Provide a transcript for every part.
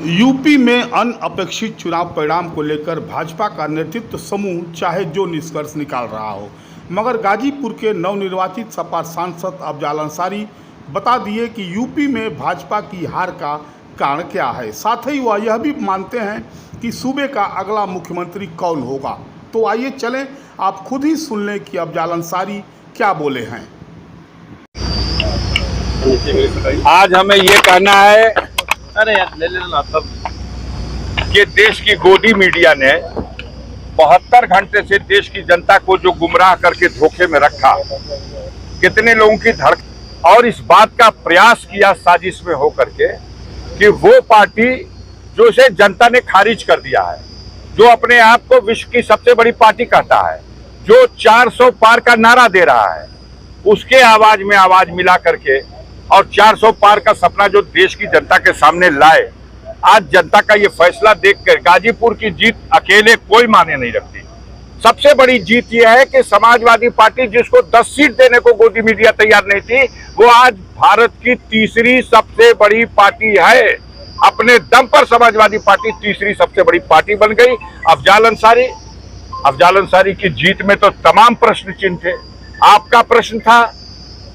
UP में अनअपेक्षित चुनाव परिणाम को लेकर भाजपा का नेतृत्व समूह चाहे जो निष्कर्ष निकाल रहा हो, मगर गाजीपुर के नवनिर्वाचित सपा सांसद अफजाल अंसारी बता दिए कि यूपी में भाजपा की हार का कारण क्या है। साथ ही वह यह भी मानते हैं कि सूबे का अगला मुख्यमंत्री कौन होगा। तो आइए चलें, आप खुद ही सुन लें कि अफजाल अंसारी क्या बोले हैं। आज हमें ये कहना है, अरे यार ले लेना तब, कि देश की गोदी मीडिया ने 72 घंटे से देश की जनता को जो गुमराह करके धोखे में रखा, कितने लोगों की धड़कन, और इस बात का प्रयास किया साजिश में होकर के कि वो पार्टी जो इसे जनता ने खारिज कर दिया है, जो अपने आप को विश्व की सबसे बड़ी पार्टी कहता है, जो 400 पार का नारा दे रहा है, उसके आवाज में आवाज मिला करके और 400 पार का सपना जो देश की जनता के सामने लाए। आज जनता का ये फैसला देखकर गाजीपुर की जीत अकेले कोई माने नहीं रखती। सबसे बड़ी जीत यह है कि समाजवादी पार्टी, जिसको 10 सीट देने को गोदी मीडिया तैयार नहीं थी, वो आज भारत की तीसरी सबसे बड़ी पार्टी है। अपने दम पर समाजवादी पार्टी तीसरी सबसे बड़ी पार्टी बन गई। अफजाल अंसारी की जीत में तो तमाम प्रश्न चिन्ह थे। आपका प्रश्न था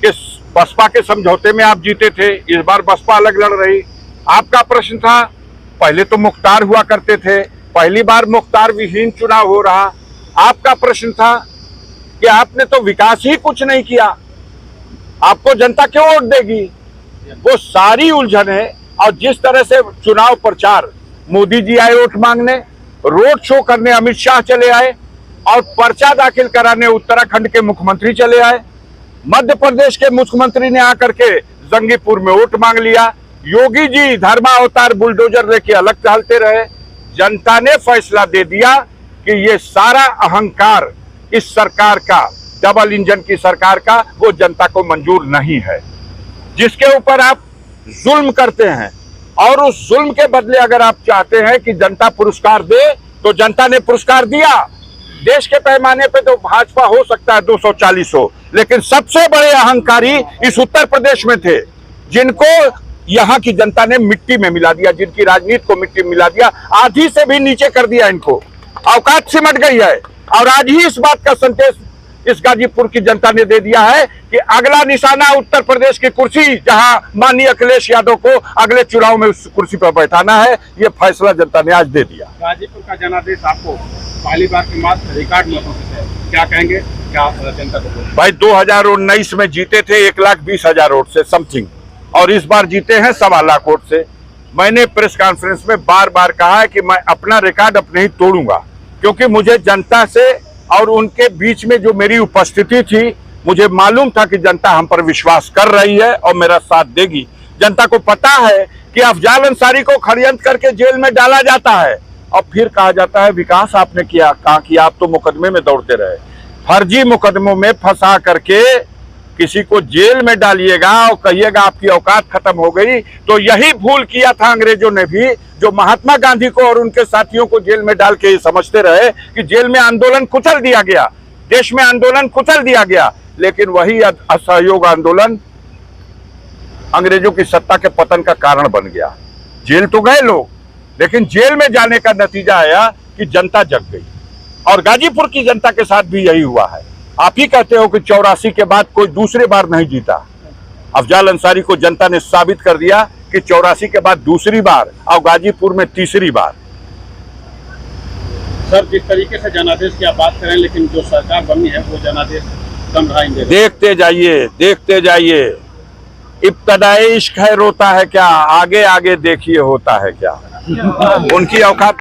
कि बसपा के समझौते में आप जीते थे, इस बार बसपा अलग लड़ रही। आपका प्रश्न था, पहले तो मुख्तार हुआ करते थे, पहली बार मुख्तार विहीन चुनाव हो रहा। आपका प्रश्न था कि आपने तो विकास ही कुछ नहीं किया, आपको जनता क्यों वोट देगी। वो सारी उलझन है। और जिस तरह से चुनाव प्रचार, मोदी जी आए वोट मांगने, रोड शो करने अमित शाह चले आए, और पर्चा दाखिल कराने उत्तराखंड के मुख्यमंत्री चले आए। मध्य प्रदेश के मुख्यमंत्री ने आकर के जंगीपुर में वोट मांग लिया। योगी जी धर्मावतार बुलडोजर लेके अलग चलते रहे। जनता ने फैसला दे दिया कि ये सारा अहंकार इस सरकार का, डबल इंजन की सरकार का, वो जनता को मंजूर नहीं है। जिसके ऊपर आप जुल्म करते हैं, और उस जुल्म के बदले अगर आप चाहते हैं कि जनता पुरस्कार दे, तो जनता ने पुरस्कार दिया। देश के पैमाने पे तो भाजपा हो सकता है 240 हो, लेकिन सबसे बड़े अहंकारी इस उत्तर प्रदेश में थे, जिनको यहाँ की जनता ने मिट्टी में मिला दिया, जिनकी राजनीति को मिट्टी में मिला दिया, आधी से भी नीचे कर दिया। इनको औकात सिमट गई है। और आज ही इस बात का संदेश इस गाजीपुर की जनता ने दे दिया है कि अगला निशाना उत्तर प्रदेश की कुर्सी, जहां माननीय अखिलेश यादव को अगले चुनाव में उस कुर्सी पर बैठाना है, ये फैसला जनता ने आज दे दिया। गाजीपुर का जनादेश आपको पहली बार के बाद रिकॉर्ड मतों से, क्या कहेंगे, क्या जनता को? भाई 2019 में जीते थे 1,20,000 वोट से समथिंग, और इस बार जीते हैं 1.25 लाख वोट से। मैंने प्रेस कॉन्फ्रेंस में बार बार कहा है कि मैं अपना रिकॉर्ड अपने ही तोड़ूंगा, क्योंकि मुझे जनता से और उनके बीच में जो मेरी उपस्थिति थी, मुझे मालूम था कि जनता हम पर विश्वास कर रही है और मेरा साथ देगी। जनता को पता है कि अफजाल अंसारी को षड्यंत्र करके जेल में डाला जाता है और फिर कहा जाता है विकास आपने किया। कहा कि आप तो मुकदमे में दौड़ते रहे, फर्जी मुकदमों में फंसा करके किसी को जेल में डालिएगा और कहिएगा आपकी औकात खत्म हो गई। तो यही भूल किया था अंग्रेजों ने भी, जो महात्मा गांधी को और उनके साथियों को जेल में डाल के ये समझते रहे कि जेल में आंदोलन कुचल दिया गया, देश में आंदोलन कुचल दिया गया। लेकिन वही असहयोग आंदोलन अंग्रेजों की सत्ता के पतन का कारण बन गया। जेल तो गए लोग, लेकिन जेल में जाने का नतीजा आया कि जनता जग गई। और गाजीपुर की जनता के साथ भी यही हुआ है। आप ही कहते हो कि 84 के बाद कोई दूसरी बार नहीं जीता। अफजाल अंसारी को जनता ने साबित कर दिया कि 84 के बाद दूसरी बार और गाजीपुर में तीसरी बार। सर, जिस तरीके से जनादेश की आप बात करें, लेकिन जो सरकार बनी है वो जनादेश कम रहा। देखते जाइए। इब्तदाए इश्क है रोता है क्या, आगे आगे देखिए होता है क्या। उनकी औकात